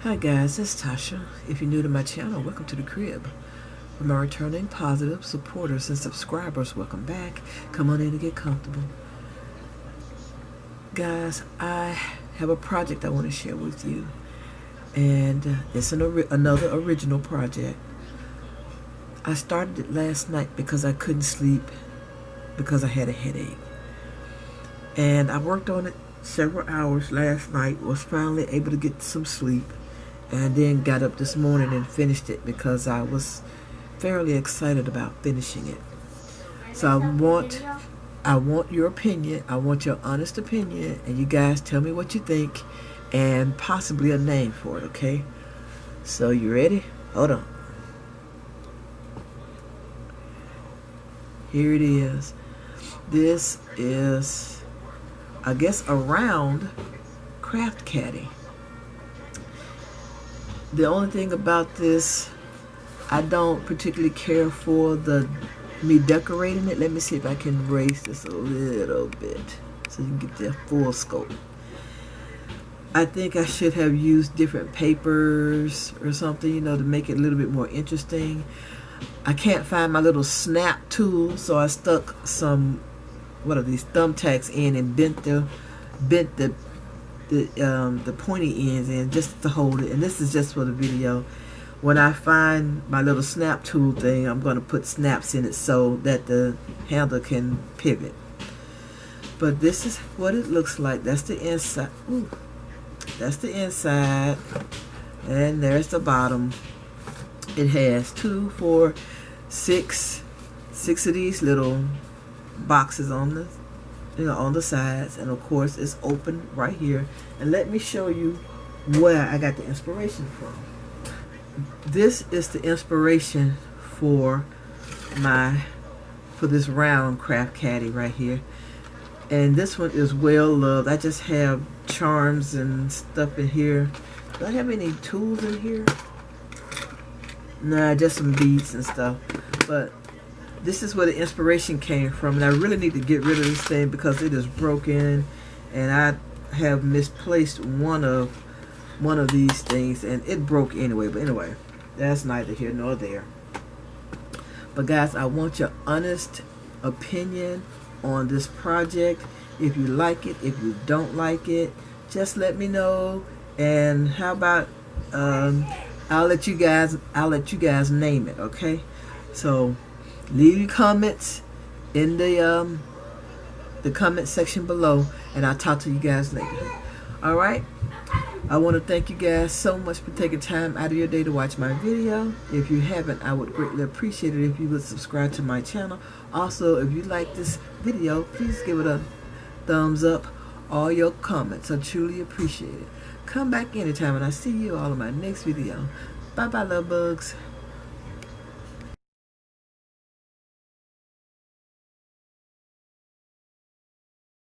Hi guys, it's Tasha. If you're new to my channel, welcome to the crib. For my returning positive supporters and subscribers, welcome back. Come on in and get comfortable. Guys, I have a project I want to share with you. And it's another original project. I started it last night because I couldn't sleep because I had a headache. And I worked on it several hours last night, was finally able to get some sleep. And then got up this morning and finished it because I was fairly excited about finishing it. So I want your opinion. I want your honest opinion, and you guys tell me what you think and possibly a name for it, okay? So you ready? Hold on. Here it is. This is, I guess, a round craft caddy. The only thing about this, I don't particularly care for me decorating it. Let me see if I can raise this a little bit so you can get the full scope. I think I should have used different papers or something, to make it a little bit more interesting. I can't find my little snap tool, so I stuck some, what are these, thumbtacks in and bent the pointy ends in just to hold it. And this is just for the video. When I find my little snap tool thing, I'm going to put snaps in it so that the handle can pivot. But this is what it looks like. That's the inside. Ooh. That's the inside, and there's the bottom. It has 2, 4, 6 of these little boxes on the sides, and of course it's open right here. And let me show you where I got the inspiration from. This is the inspiration for this round craft caddy right here, and this one is well loved. I just have charms and stuff in here. Do I have any tools in here? Nah, just some beads and stuff. But this is where the inspiration came from, and I really need to get rid of this thing because it is broken, and I have misplaced one of these things, and it broke anyway. But anyway, that's neither here nor there. But guys, I want your honest opinion on this project. If you like it, if you don't like it, just let me know. And how about I'll let you guys name it, okay? So leave your comments in the comment section below, and I'll talk to you guys later. All right, I want to thank you guys so much for taking time out of your day to watch my video. If you haven't, I would greatly appreciate it if you would subscribe to my channel. Also, if you like this video, please give it a thumbs up. All your comments are truly appreciated. Come back anytime, and I see you all in my next video. Bye bye, love bugs.